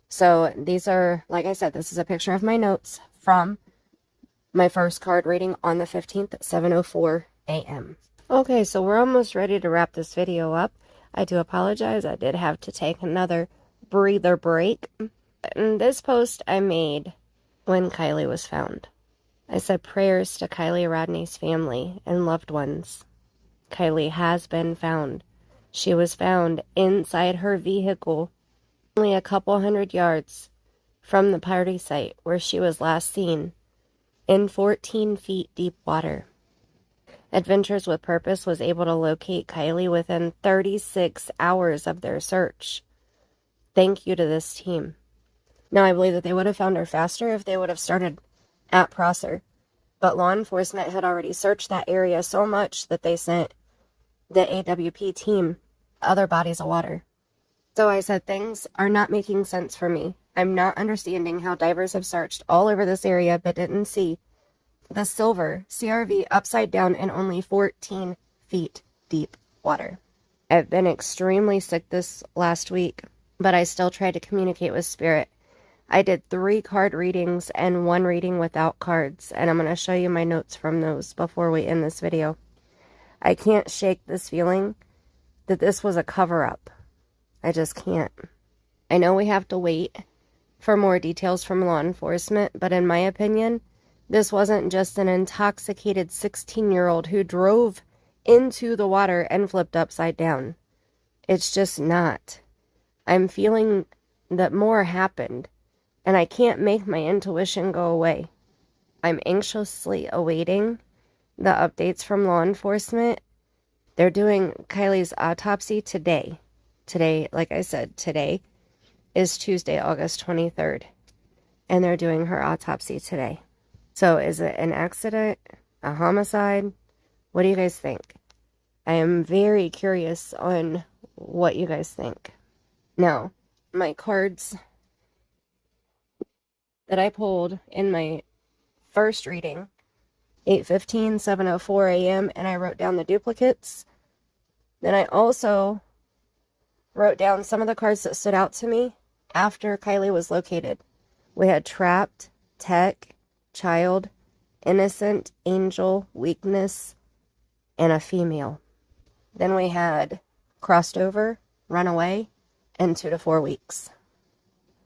Speaker 1: So these are, like I said, this is a picture of my notes from my first card reading on the 15th at 7:04 a.m. Okay, so we're almost ready to wrap this video up. I do apologize. I did have to take another breather break. And this post I made when Kiely was found. I said prayers to Kiely Rodni's family and loved ones. Kiely has been found. She was found inside her vehicle, only a couple hundred yards from the party site where she was last seen, in 14 feet deep water. Adventures with Purpose was able to locate Kiely within 36 hours of their search. Thank you to this team. Now, I believe that they would have found her faster if they would have started at Prosser, but law enforcement had already searched that area so much that they sent the AWP team other bodies of water. So I said things are not making sense for me. I'm not understanding how divers have searched all over this area but didn't see the silver CRV upside down in only 14 feet deep water. I've been extremely sick this last week, but I still tried to communicate with Spirit. I did 3 card readings and 1 reading without cards, and I'm going to show you my notes from those before we end this video. I can't shake this feeling that this was a cover-up. I just can't. I know we have to wait for more details from law enforcement, but in my opinion, this wasn't just an intoxicated 16-year-old who drove into the water and flipped upside down. It's just not. I'm feeling that more happened, and I can't make my intuition go away. I'm anxiously awaiting the updates from law enforcement. They're doing Kiely's autopsy today. Today, like I said, today is Tuesday, August 23rd, and they're doing her autopsy today. So is it an accident? A homicide? What do you guys think? I am very curious on what you guys think. Now, my cards that I pulled in my first reading, 8:15, 7:04 a.m., and I wrote down the duplicates. Then I also wrote down some of the cards that stood out to me after Kiely was located. We had trapped, tech, child, innocent, angel, weakness, and a female. Then we had crossed over, runaway, and 2 to 4 weeks.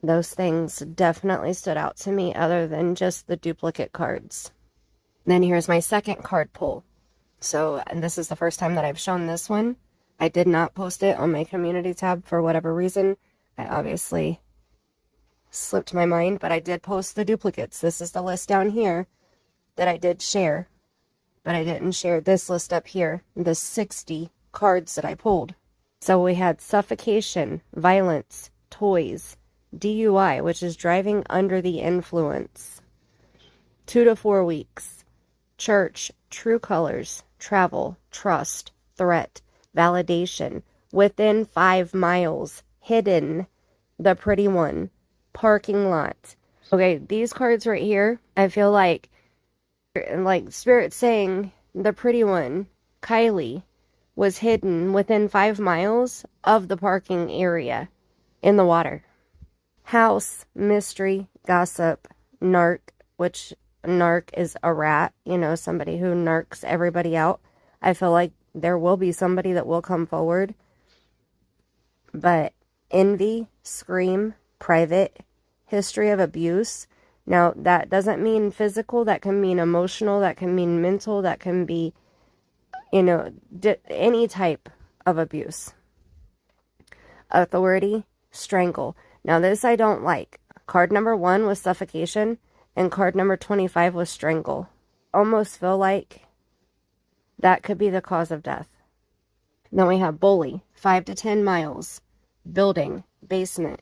Speaker 1: Those things definitely stood out to me other than just the duplicate cards. Then here's my second card pull. So, and this is the first time that I've shown this one. I did not post it on my community tab for whatever reason. I obviously slipped my mind, but I did post the duplicates. This is the list down here that I did share, but I didn't share this list up here, the 60 cards that I pulled. So we had suffocation, violence, toys, DUI, which is driving under the influence, 2 to 4 weeks, church, true colors, travel, trust, threat, validation, within 5 miles, hidden, the pretty one, parking lot. Okay, these cards right here, I feel like Spirit saying the pretty one, Kiely, was hidden within 5 miles of the parking area in the water. House, mystery, gossip, narc, which narc is a rat, you know, somebody who narcs everybody out. I feel like there will be somebody that will come forward. But envy, scream, private, history of abuse. Now, that doesn't mean physical. That can mean emotional. That can mean mental. That can be, you know, any type of abuse. Authority, strangle. Now, this I don't like. Card number 1 was suffocation, and card number 25 was strangle. Almost feel like that could be the cause of death. Then we have bully, 5 to 10 miles, building, basement,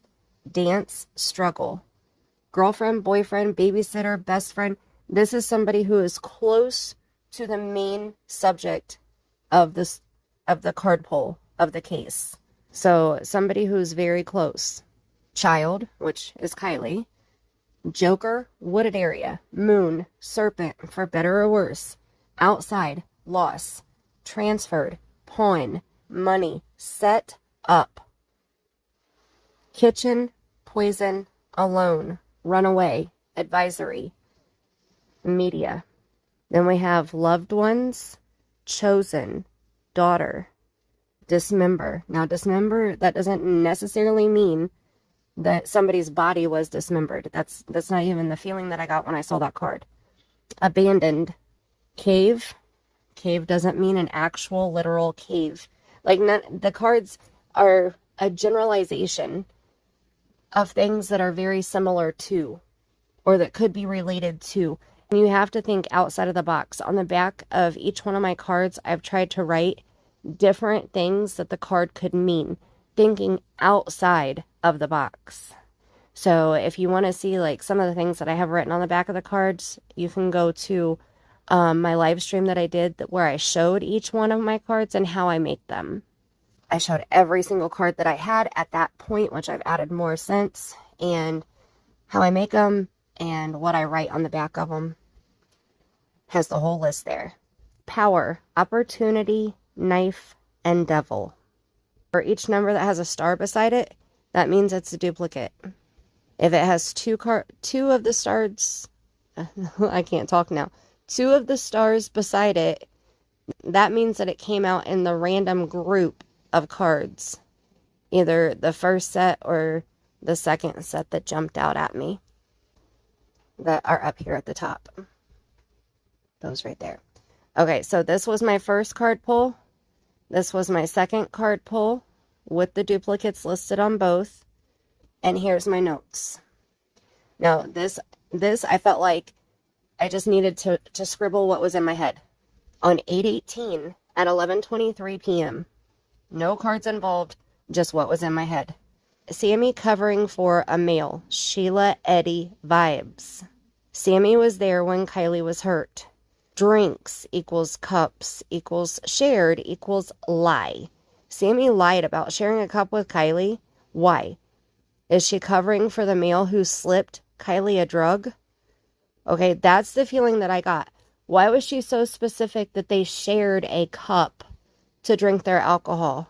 Speaker 1: dance, struggle, girlfriend, boyfriend, babysitter, best friend. This is somebody who is close to the main subject of this, of the card pull of the case. So somebody who's very close. Child, which is Kiely. Joker, wooded area. Moon, serpent, for better or worse. Outside, loss. transferred, pawn, money, set up, kitchen, poison, alone, runaway, advisory, media. Then we have loved ones, chosen, daughter, dismember. Now, dismember, that doesn't necessarily mean that somebody's body was dismembered. That's not even the feeling that I got when I saw that card. Abandoned, cave. Cave doesn't mean an actual literal cave. Like, the cards are a generalization of things that are very similar to, or that could be related to. And you have to think outside of the box. On the back of each one of my cards, I've tried to write different things that the card could mean, thinking outside of the box. So if you want to see like some of the things that I have written on the back of the cards, you can go to my live stream that I did where I showed each one of my cards and how I make them. I showed every single card that I had at that point, which I've added more since, and how I make them and what I write on the back of them. Has the whole list there. Power, opportunity, knife, and devil. For each number that has a star beside it, that means it's a duplicate. If it has two of the stars, I can't talk now. 2 of the stars beside it, that means that it came out in the random group of cards. Either the first set or the second set that jumped out at me. That are up here at the top. Those right there. Okay, so this was my first card pull. This was my second card pull with the duplicates listed on both. And here's my notes. Now, this I felt like I just needed to scribble what was in my head. On 8/18 at 11:23 p.m. No cards involved, just what was in my head. Sami covering for a male. Shelia, Eddy vibes. Sami was there when Kiely was hurt. Drinks equals cups equals shared equals lie. Sami lied about sharing a cup with Kiely. Why? Is she covering for the male who slipped Kiely a drug? Okay, that's the feeling that I got. Why was she so specific that they shared a cup to drink their alcohol?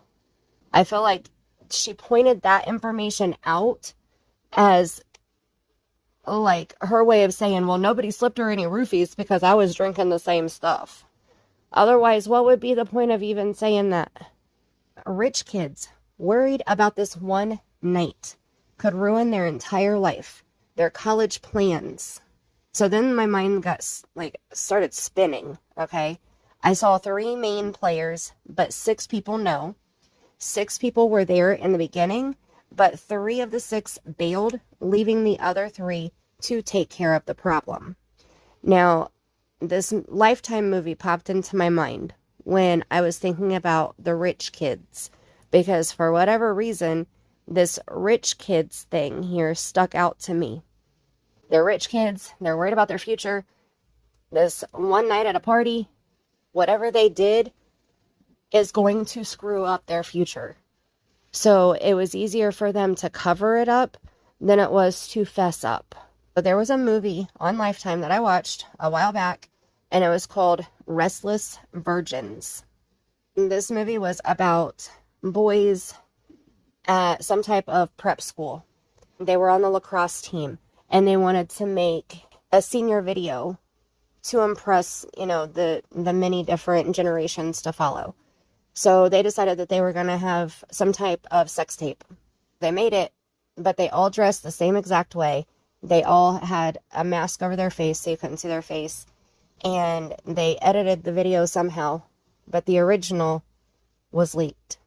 Speaker 1: I feel like she pointed that information out as like her way of saying, well, nobody slipped her any roofies because I was drinking the same stuff. Otherwise, what would be the point of even saying that? Rich kids worried about this one night could ruin their entire life, their college plans. So then my mind got started spinning, okay? I saw 3 main players, but 6 people no. 6 people were there in the beginning, but 3 of the 6 bailed, leaving the other 3 to take care of the problem. Now, this Lifetime movie popped into my mind when I was thinking about the rich kids, because for whatever reason, this rich kids thing here stuck out to me. They're rich kids, they're worried about their future. This one night at a party, whatever they did is going to screw up their future. So it was easier for them to cover it up than it was to fess up. But there was a movie on Lifetime that I watched a while back, and it was called Restless Virgins. This movie was about boys at some type of prep school. They were on the lacrosse team, and they wanted to make a senior video to impress, the many different generations to follow. So they decided that they were going to have some type of sex tape. They made it, but they all dressed the same exact way. They all had a mask over their face so you couldn't see their face. And they edited the video somehow, but the original was leaked.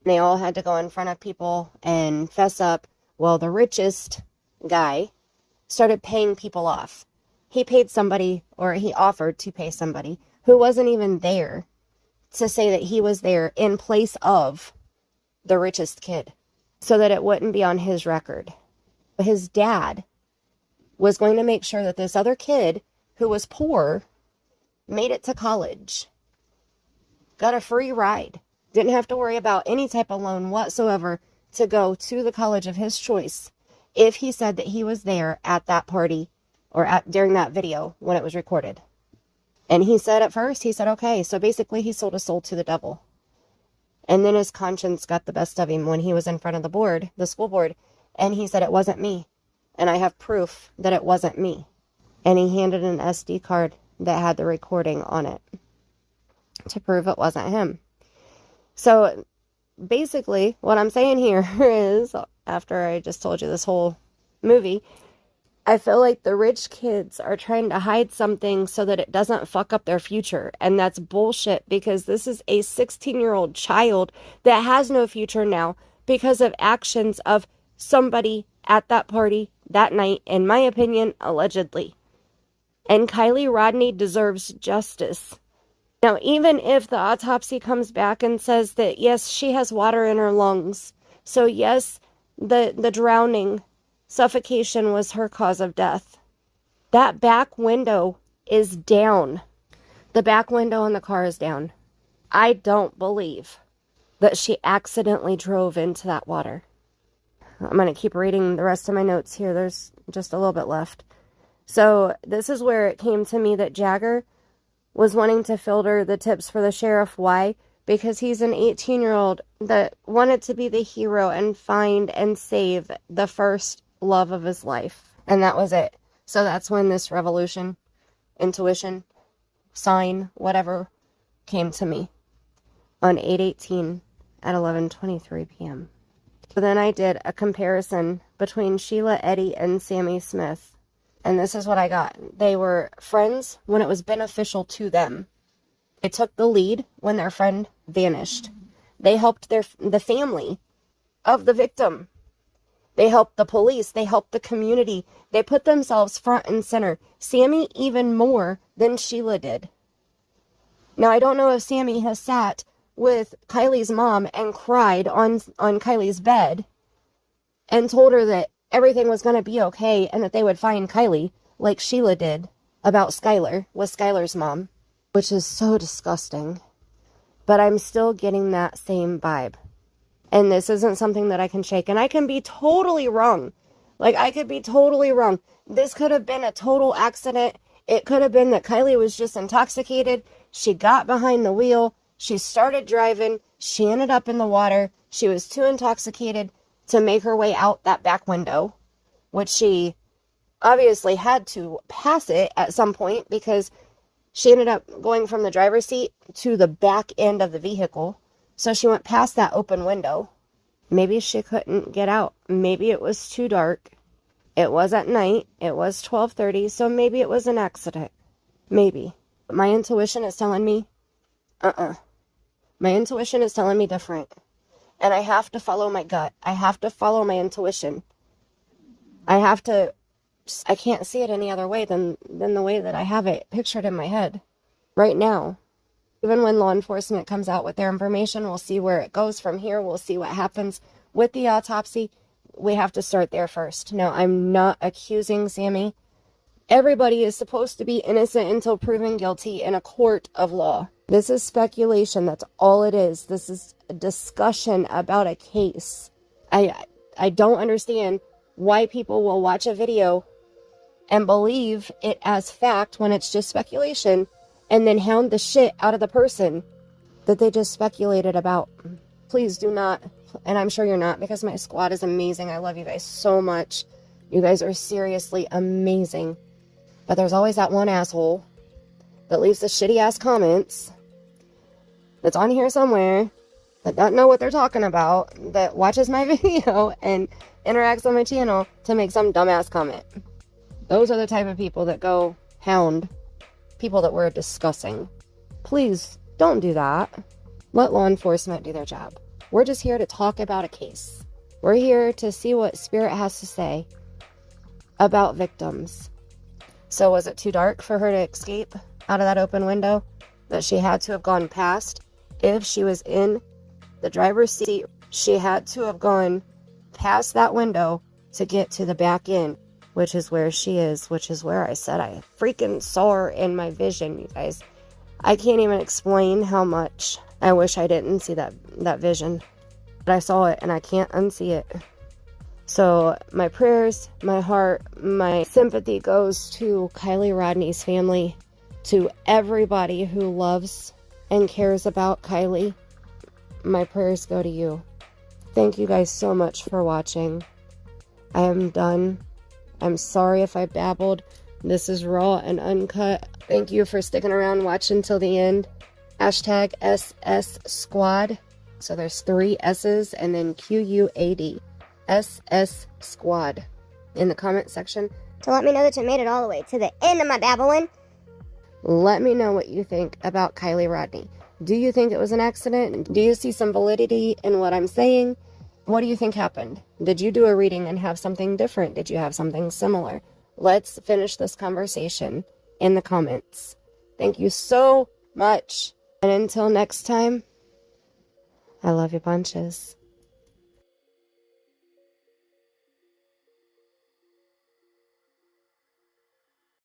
Speaker 1: They all had to go in front of people and fess up. Well, the richest guy started paying people off. He paid somebody, or he offered to pay somebody who wasn't even there, to say that he was there in place of the richest kid so that it wouldn't be on his record. His dad was going to make sure that this other kid who was poor made it to college, got a free ride, didn't have to worry about any type of loan whatsoever to go to the college of his choice if he said that he was there at that party or during that video when it was recorded. And he said at first, he said, okay. So basically he sold his soul to the devil. And then his conscience got the best of him when he was in front of the board, the school board. And he said, it wasn't me. And I have proof that it wasn't me. And he handed an SD card that had the recording on it to prove it wasn't him. So basically what I'm saying here is, after I just told you this whole movie, I feel like the rich kids are trying to hide something so that it doesn't fuck up their future. And that's bullshit, because this is a 16-year-old child that has no future now because of actions of somebody at that party that night, in my opinion, allegedly. And Kiely Rodni deserves justice. Now, even if the autopsy comes back and says that, yes, she has water in her lungs, so yes, the drowning, suffocation was her cause of death, that back window is down. The back window in the car is down. I don't believe that she accidentally drove into that water. I'm going to keep reading the rest of my notes here. There's just a little bit left. So this is where it came to me that Jagger was wanting to filter the tips for the sheriff. Why? Because he's an 18-year-old that wanted to be the hero and find and save the first love of his life. And that was it. So that's when this revolution, intuition, sign, whatever, came to me on 8/18 at 11:23 p.m. So then I did a comparison between Shelia, Eddy, and Sami Smith. And this is what I got. They were friends when it was beneficial to them. They took the lead when their friend vanished. They helped the family of the victim. They helped the police. They helped the community. They put themselves front and center. Sami even more than Shelia did. Now, I don't know if Sami has sat with Kiely's mom and cried on Kiely's bed and told her that everything was going to be okay and that they would find Kiely, like Shelia did about Skylar with Skylar's mom, which is so disgusting. But I'm still getting that same vibe. And this isn't something that I can shake. And I can be totally wrong. Like, I could be totally wrong. This could have been a total accident. It could have been that Kiely was just intoxicated. She got behind the wheel. She started driving. She ended up in the water. She was too intoxicated to make her way out that back window, which she obviously had to pass it at some point because she ended up going from the driver's seat to the back end of the vehicle. So she went past that open window. Maybe she couldn't get out. Maybe it was too dark. It was at night. It was 12:30, so maybe it was an accident. Maybe. But my intuition is telling me, My intuition is telling me different. And I have to follow my gut. I have to follow my intuition. I can't see it any other way than the way that I have it pictured in my head right now. Even when law enforcement comes out with their information, we'll see where it goes from here. We'll see what happens with the autopsy. We have to start there first. Now, I'm not accusing Sami. Everybody is supposed to be innocent until proven guilty in a court of law. This is speculation. That's all it is. This is a discussion about a case. I don't understand why people will watch a video and believe it as fact when it's just speculation, and then hound the shit out of the person that they just speculated about. Please do not, and I'm sure you're not, because my squad is amazing. I love you guys so much. You guys are seriously amazing. But there's always that one asshole that leaves the shitty ass comments that's on here somewhere, that doesn't know what they're talking about, that watches my video and interacts on my channel to make some dumbass comment. Those are the type of people that go hound people that we're discussing. Please don't do that. Let law enforcement do their job. We're just here to talk about a case. We're here to see what Spirit has to say about victims. So was it too dark for her to escape out of that open window that she had to have gone past? If she was in the driver's seat, she had to have gone past that window to get to the back end, which is where she is, which is where I said I freaking saw her in my vision, you guys. I can't even explain how much I wish I didn't see that vision. But I saw it and I can't unsee it. So my prayers, my heart, my sympathy goes to Kiely Rodni's family, To everybody who loves and cares about Kiely, my prayers go to you. Thank you guys so much for watching. I am done. I'm sorry if I babbled. This is raw and uncut. Thank you for sticking around, watching till the end. Hashtag SS Squad. So there's 3 S's and then QUAD. SS Squad. In the comment section
Speaker 4: to let me know that you made it all the way to the end of my babbling.
Speaker 1: let me know what you think about Kiely Rodni. Do you think it was an accident? Do you see some validity in what I'm saying? What do you think happened? Did you do a reading and have something different? Did you have something similar? Let's finish this conversation in the comments. Thank you so much. And until next time, I love you bunches.